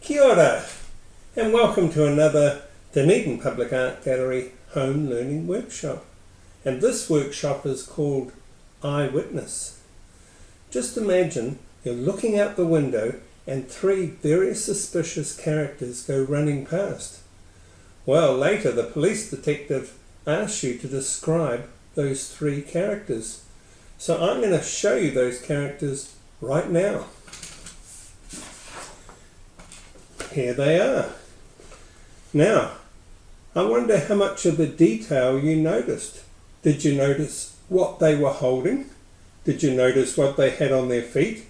Kia ora, and welcome to another Dunedin Public Art Gallery home learning workshop. And this workshop is called Eyewitness. Just imagine you're looking out the window and three very suspicious characters go running past. Well, later the police detective asks you to describe those three characters. So I'm going to show you those characters right now. Here they are. Now, I wonder how much of the detail you noticed. Did you notice what they were holding? Did you notice what they had on their feet?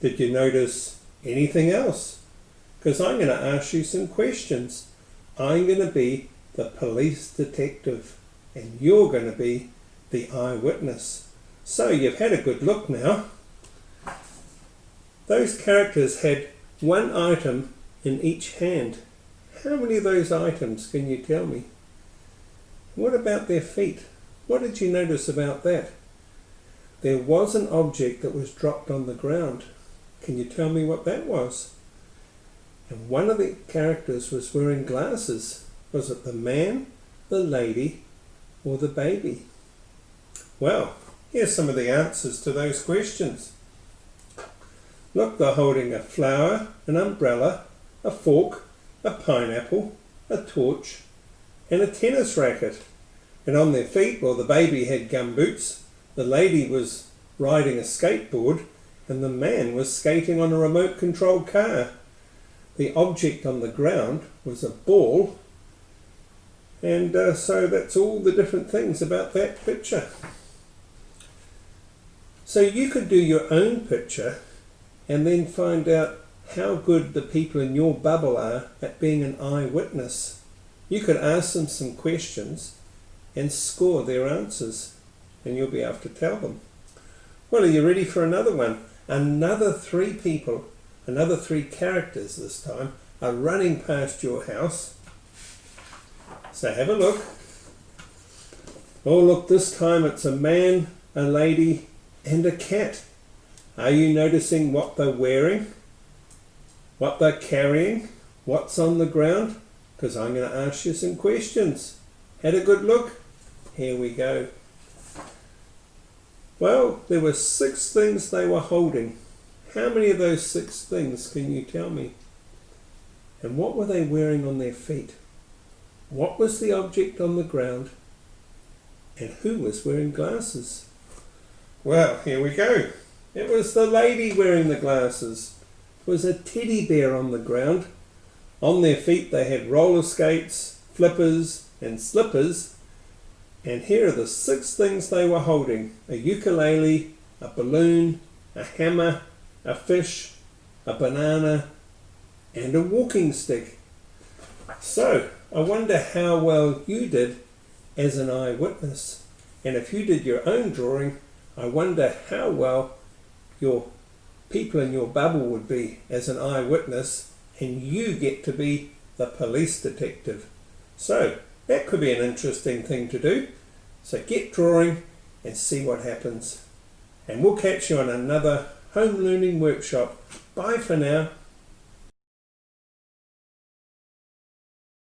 Did you notice anything else? Because I'm going to ask you some questions. I'm going to be the police detective and you're going to be the eyewitness. So you've had a good look now. Those characters had one item in each hand. How many of those items can you tell me? What about their feet? What did you notice about that? There was an object that was dropped on the ground. Can you tell me what that was? And one of the characters was wearing glasses. Was it the man, the lady, or the baby? Well, here's some of the answers to those questions. Look, they're holding a flower, an umbrella, a fork, a pineapple, a torch, and a tennis racket. And on their feet, well, the baby had gumboots, the lady was riding a skateboard, and the man was skating on a remote-controlled car. The object on the ground was a ball, and so that's all the different things about that picture. So you could do your own picture and then find out how good the people in your bubble are at being an eyewitness. You could ask them some questions and score their answers, and you'll be able to tell them. Well, are you ready for another one? Another three people, another three characters this time, are running past your house. So have a look. Oh, look, this time it's a man, a lady, and a cat. Are you noticing what they're wearing? What they're carrying? What's on the ground? Because I'm going to ask you some questions. Had a good look? Here we go. Well, there were 6 things they were holding. How many of those 6 things can you tell me? And what were they wearing on their feet? What was the object on the ground? And who was wearing glasses? Well, here we go. It was the lady wearing the glasses. It was a teddy bear on the ground. On their feet they had roller skates, flippers and slippers. And here are the 6 things they were holding. A ukulele, a balloon, a hammer, a fish, a banana, and a walking stick. So, I wonder how well you did as an eyewitness. And if you did your own drawing, I wonder how well your people in your bubble would be as an eyewitness, and you get to be the police detective. So, that could be an interesting thing to do. So get drawing and see what happens. And we'll catch you on another home learning workshop. Bye for now.